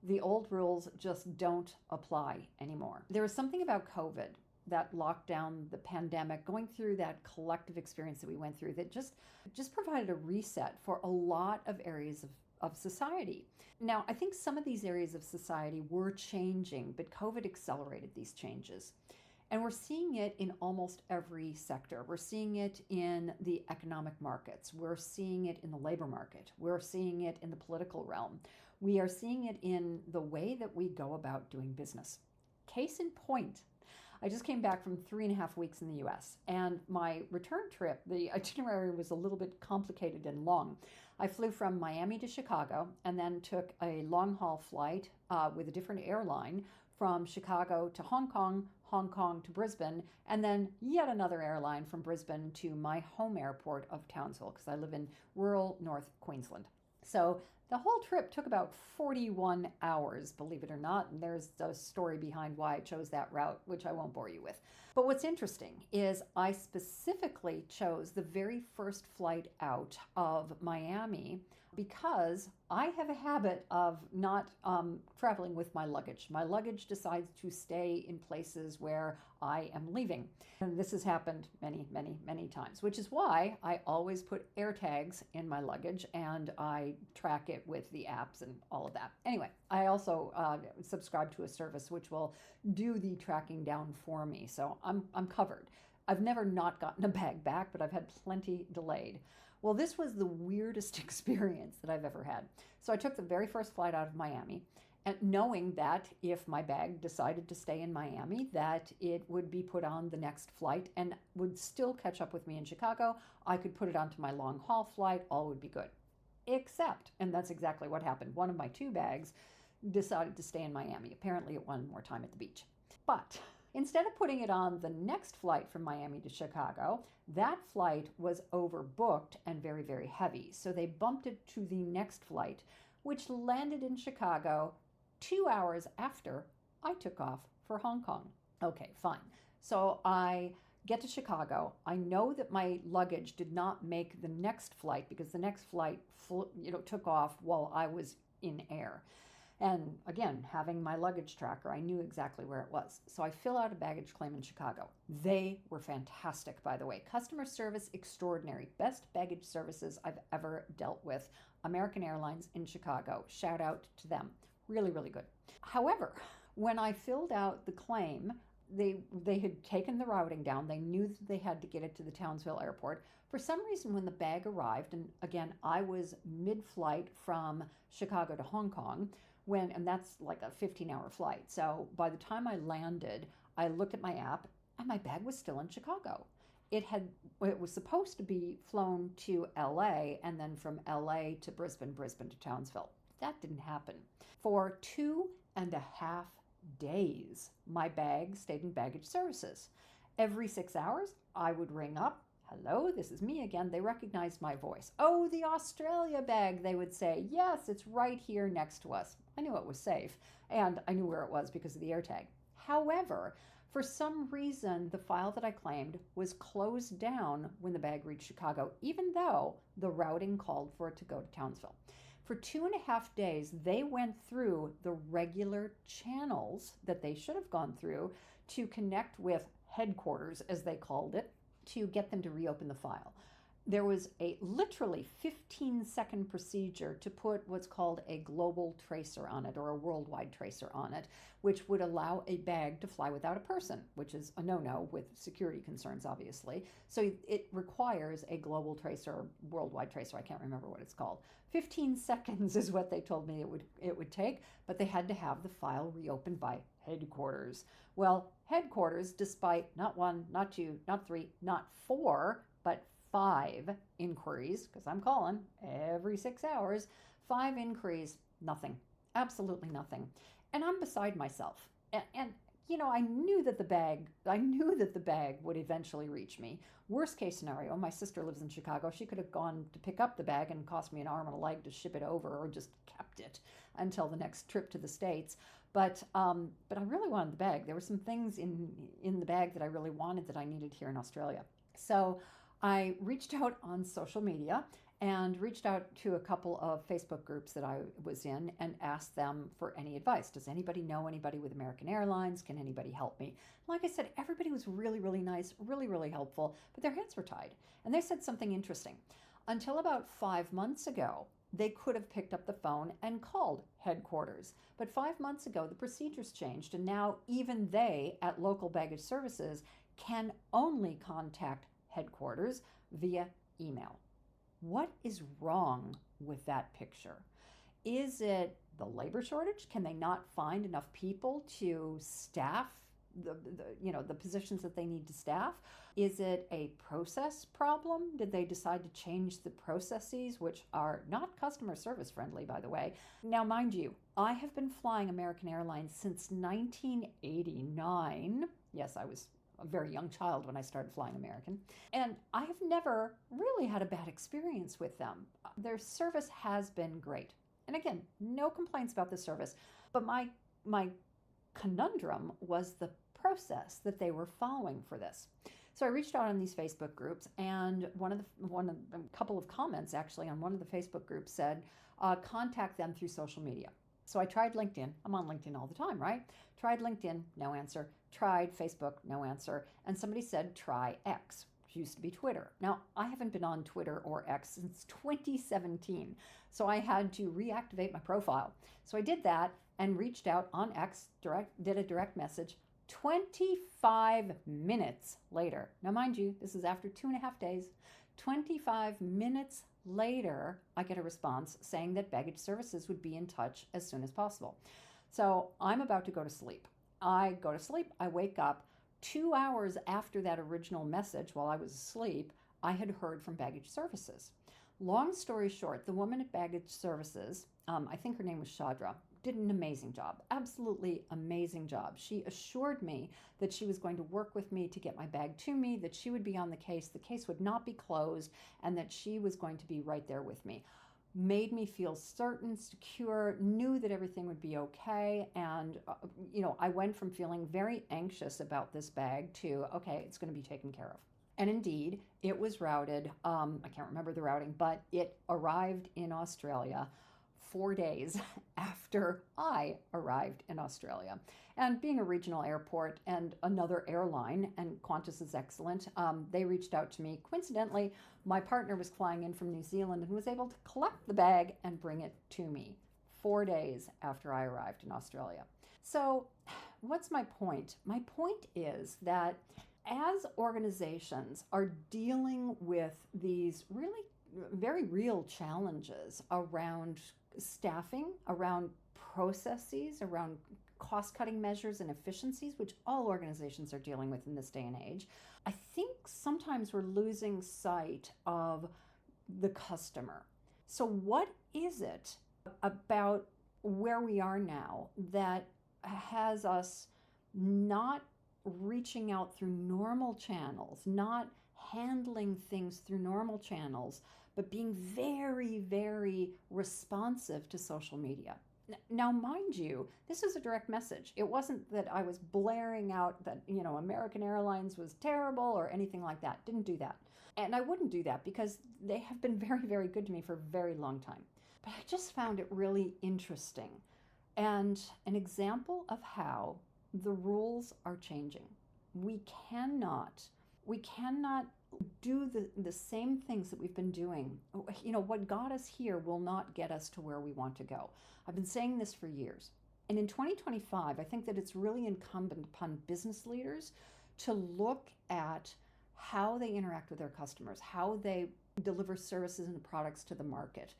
the old rules just don't apply anymore. There was something about COVID, that lockdown, the pandemic, going through that collective experience that we went through, that just provided a reset for a lot of areas of society. Now, I think some of these areas of society were changing, but COVID accelerated these changes. And we're seeing it in almost every sector. We're seeing it in the economic markets. We're seeing it in the labor market. We're seeing it in the political realm. We are seeing it in the way that we go about doing business. Case in point, I just came back from 3.5 weeks in the US, and my return trip, the itinerary was a little bit complicated and long. I flew from Miami to Chicago and then took a long haul flight with a different airline from Chicago to Hong Kong, Hong Kong to Brisbane, and then yet another airline from Brisbane to my home airport of Townsville, because I live in rural North Queensland. So the whole trip took about 41 hours, believe it or not, and there's a story behind why I chose that route, which I won't bore you with. But what's interesting is I specifically chose the very first flight out of Miami because I have a habit of not traveling with my luggage. My luggage decides to stay in places where I am leaving. And this has happened many, many, many times, which is why I always put air tags in my luggage and I track it with the apps and all of that. Anyway, I also subscribe to a service which will do the tracking down for me. So I'm covered. I've never not gotten a bag back, but I've had plenty delayed. Well, this was the weirdest experience that I've ever had. So I took the very first flight out of Miami, and knowing that if my bag decided to stay in Miami, that it would be put on the next flight and would still catch up with me in Chicago. I could put it onto my long haul flight, all would be good. Except, and that's exactly what happened, one of my 2 bags decided to stay in Miami. Apparently it wanted more time at the beach. But instead of putting it on the next flight from Miami to Chicago, that flight was overbooked and very, very heavy. So they bumped it to the next flight, which landed in Chicago 2 hours after I took off for Hong Kong. Okay, fine. So I get to Chicago. I know that my luggage did not make the next flight because the next flight took off while I was in air. And again, having my luggage tracker, I knew exactly where it was. So I fill out a baggage claim in Chicago. They were fantastic, by the way. Customer service extraordinary. Best baggage services I've ever dealt with. American Airlines in Chicago. Shout out to them. Really, really good. However, when I filled out the claim, they had taken the routing down. They knew that they had to get it to the Townsville airport. For some reason, when the bag arrived, and again, I was mid-flight from Chicago to Hong Kong, and that's like a 15-hour flight. So by the time I landed, I looked at my app, and my bag was still in Chicago. It was supposed to be flown to LA, and then from LA to Brisbane, Brisbane to Townsville. That didn't happen. For 2.5 days, my bag stayed in baggage services. Every 6 hours, I would ring up. Hello, this is me again. They recognized my voice. Oh, the Australia bag, they would say. Yes, it's right here next to us. I knew it was safe, and I knew where it was because of the AirTag. However, for some reason, the file that I claimed was closed down when the bag reached Chicago, even though the routing called for it to go to Townsville. For 2.5 days, they went through the regular channels that they should have gone through to connect with headquarters, as they called it, to get them to reopen the file. There was a literally 15-second procedure to put what's called a global tracer on it, or a worldwide tracer on it, which would allow a bag to fly without a person, which is a no-no with security concerns, obviously. So it requires a global tracer, worldwide tracer, I can't remember what it's called. 15 seconds is what they told me it would take, but they had to have the file reopened by headquarters. Well, headquarters, despite not 1, not 2, not 3, not 4, but 5 inquiries, because I'm calling every 6 hours, 5 inquiries, nothing, absolutely nothing. And I'm beside myself. And I knew that the bag would eventually reach me. Worst case scenario, my sister lives in Chicago. She could have gone to pick up the bag and cost me an arm and a leg to ship it over, or just kept it until the next trip to the States. But I really wanted the bag. There were some things in the bag that I really wanted that I needed here in Australia. So I reached out on social media and reached out to a couple of Facebook groups that I was in and asked them for any advice. Does anybody know anybody with American Airlines? Can anybody help me? Like I said, everybody was really, really nice, really, really helpful, but their hands were tied. And they said something interesting. Until about 5 months ago, they could have picked up the phone and called headquarters. But 5 months ago, the procedures changed, and now even they at local baggage services can only contact headquarters via email. What is wrong with that picture? Is it the labor shortage? Can they not find enough people to staff the positions that they need to staff? Is it a process problem? Did they decide to change the processes, which are not customer service friendly, by the way? Now, mind you, I have been flying American Airlines since 1989. Yes, I was a very young child when I started flying American. And I have never really had a bad experience with them. Their service has been great. And again, no complaints about the service. But my conundrum was the process that they were following for this. So I reached out on these Facebook groups, and a couple of comments actually on one of the Facebook groups said, contact them through social media. So I tried LinkedIn. I'm on LinkedIn all the time, right? Tried LinkedIn, no answer. Tried Facebook, no answer. And somebody said, try X, which used to be Twitter. Now, I haven't been on Twitter or X since 2017. So I had to reactivate my profile. So I did that and reached out on X, did a direct message. 25 minutes later. Now, mind you, this is after 2.5 days. 25 minutes later, I get a response saying that baggage services would be in touch as soon as possible. So I'm about to go to sleep. I go to sleep, I wake up 2 hours after that original message while I was asleep. I had heard from baggage services. Long story short, the woman at baggage services, I think her name was Shadra, did an amazing job, absolutely amazing job. She assured me that she was going to work with me to get my bag to me, that she would be on the case would not be closed, and that she was going to be right there with me. Made me feel certain, secure, knew that everything would be okay. And, I went from feeling very anxious about this bag to, okay, it's going to be taken care of. And indeed, it was routed. I can't remember the routing, but it arrived in Australia 4 days after I arrived in Australia. And being a regional airport and another airline, and Qantas is excellent, they reached out to me. Coincidentally, my partner was flying in from New Zealand and was able to collect the bag and bring it to me 4 days after I arrived in Australia. So what's my point? My point is that as organizations are dealing with these really very real challenges around staffing, around processes, around cost-cutting measures and efficiencies, which all organizations are dealing with in this day and age, I think sometimes we're losing sight of the customer. So what is it about where we are now that has us not reaching out through normal channels, not handling things through normal channels, but being very, very responsive to social media? Now, mind you, this was a direct message. It wasn't that I was blaring out that, American Airlines was terrible or anything like that. Didn't do that. And I wouldn't do that because they have been very, very good to me for a very long time. But I just found it really interesting and an example of how the rules are changing. We cannot do the same things that we've been doing. What got us here will not get us to where we want to go. I've been saying this for years. And in 2025, I think that it's really incumbent upon business leaders to look at how they interact with their customers, how they deliver services and products to the market,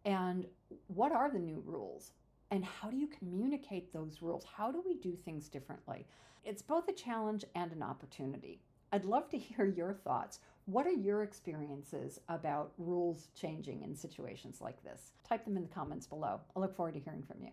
and what are the new rules, and how do you communicate those rules? How do we do things differently? It's both a challenge and an opportunity. I'd love to hear your thoughts. What are your experiences about rules changing in situations like this? Type them in the comments below. I look forward to hearing from you.